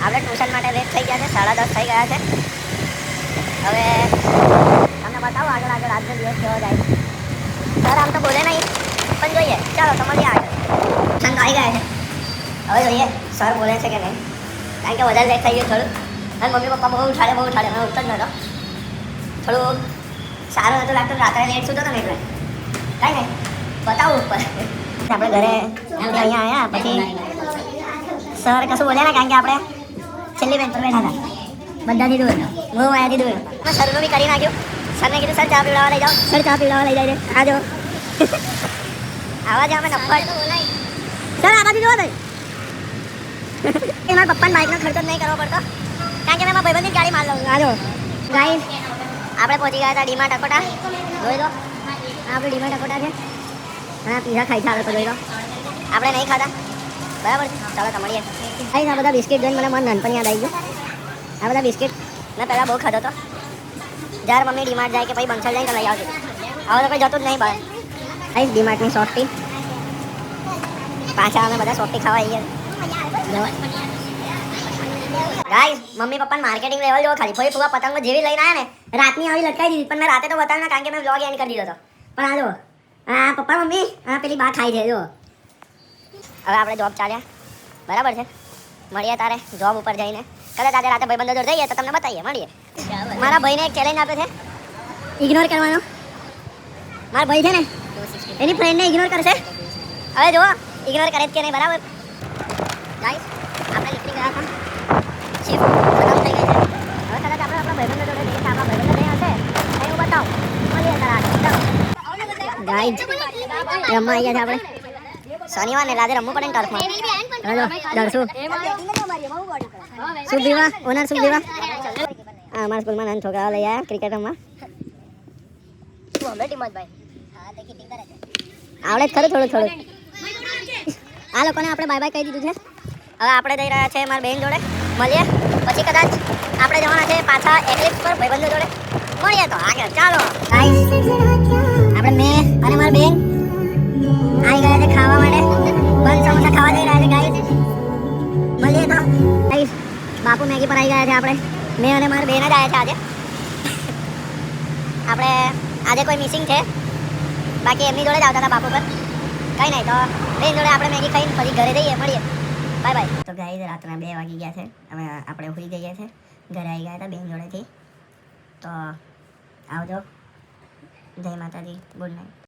આપણે ટ્યુશન માટે લેટ થઈ ગયા છે, 10:30 થઈ ગયા છે. હવે તમને બતાવો આગળ આજનો દિવસ કેવો જાય. સર આમ તો બોલે નહીં પણ જોઈએ, ચાલો તો મળીએ આગળ. ટ્યુશન આવી ગયા છે, હવે જોઈએ સર બોલે છે કે નહીં, કારણ કે વધારે લેટ થઈ ગયું થોડું. અને મમ્મી પપ્પા બહુ ઉઠાડે મેં ઉઠતો જ નહોતો. થોડું સારું નહોતું લાગતું, રાત્રે લેટ સૂતો હતો ને એટલે કાંઈ નહીં બતાવું ઉપર. આપણે ઘરે અહીંયા આવ્યા પછી સર કશું બોલ્યા ના, કારણ કે આપણે છેલ્લી બેન્ચ પર બેઠા હતા, બધાથી દૂર. હું અહીંયાથી દૂર. મેં સરનું બી કરી નાખ્યું. સરને કીધું સર ચા પીવડાવવા લઈ જાઓ. સર ચા પીવડાવવા લઈ જાય છે. આ જો આવા જ અમે નફ્ફટ. સર આ બાજુ જોવો મારા પપ્પાને બાઇકનો ખર્ચો જ નહીં કરવો પડતો, કારણ કે મેં મારા ભાઈબંધની ગાડી માર લઉં. આ જો ગાઈસ આપણે પહોંચી ગયા હતા ડીમાર્ટ અકોટા. જોઈ લો આપણે ડીમાર્ટ અકોટા છે. હા પીઝા ખાઈ છે આપણે તો, જોઈ લો. આપણે નહીં ખાધા બરાબર છે. ચાલો તો મળીએ. ગાઈસ આ બધા બિસ્કિટ જોઈને મને મારું નાનપણ યાદ આવી ગયું. આ બધા બિસ્કિટ મેં પહેલાં બહુ ખાધો હતો. જ્યારે મમ્મી ડીમાર્ટ જાય કે પછી બંસલ જાય તો લઈ આવતી. હવે તો કંઈ જતું જ નહીં બહાર. ગાઈસ ડીમાર્ટની સોફ્ટી. પાછા અમે બધા સોફ્ટી ખાવા આવીએ. ગાઈસ મમ્મી પપ્પાને માર્કેટિંગ લેવલ જો ખાલી ફરી પૂરા પતંગો જેવી લઈને આવ્યા ને, રાતની આવી લટકાઈ દીધી. પણ મેં રાતે તો બતાવ્યું કારણ કે મેં વ્લોગ એન્ડ કરી દીધો હતો. પણ આ જો આ પપ્પા મમ્મી આ પેલી બા ખાઈ છે જો. હવે આપણે જોબ ચાલ્યા બરાબર છે. મળીએ તારે જોબ ઉપર જઈને. કદાચ આજે રાતે ભાઈબંધો જોડે જઈએ તો તમને બતાવીએ. મળીએ. મારા ભાઈને એક ચેલેન્જ આપે છે, ઇગ્નોર કરવાનો. મારા ભાઈ છે ને એની ફ્રેન્ડને ઇગ્નોર કરશે. હવે જુઓ ઇગ્નોર કરે જ કે નહીં. બરાબર ગાઈસ આપણે નીકળી ગયા હતા. શિફ્ટ ખતમ થઈ ગઈ છે. હવે કદાચ આપણે આપણા ભાઈબંધો જોડે જઈએ. આપણા ભાઈબંધો નહીં હશે તો હું બતાવું. મળીએ તારા ગાઈસ રમવા આવી ગયા છે આપણે. શનિવાર ને આજે રમવું પડે ને ટર્ફમાં. ડરશું શુભ દીવા ઓનર શુભ દીવા. હા અમારા સ્કૂલમાં નાના છોકરાઓ લઈ આવ્યા ક્રિકેટ રમવા. આવડે જ ખરું થોડું. આ લોકોને આપણે બાય બાય કહી દીધું છે. હવે આપણે જઈ રહ્યા છે મારા બેન જોડે. મળીએ પછી કદાચ આપણે જવાના છે પાછા એક્લિપ્સ પર ભાઈબંધો જોડે. મળીએ તો આગળ ચાલો. આપણે મેં અને મારા બેન આવી ગયા છે ખાવા માટે. બંધ સમોસા ખાવા જઈ રહ્યા છે ગાઈસ. મળીએ તો ગાઈસ. બાપુ મેગી પર આવી ગયા છે. આપણે મેં અને મારા બેન જ આવ્યા છે આજે. આપણે આજે કોઈ મિસિંગ છે, બાકી એમની જોડે જ આવતા હતા બાપુ પર. કંઈ નહીં તો બેન જોડે આપણે મેગી ખાઈને પછી ઘરે જઈએ. મળીએ બાય બાય. તો ગાઈસ રાતના 2 વાગી ગયા છે. હવે આપણે ઉઠી જઈએ છીએ. ઘરે આવી ગયા હતા બેન જોડેથી. તો આવજો. જય માતાજી. Good night.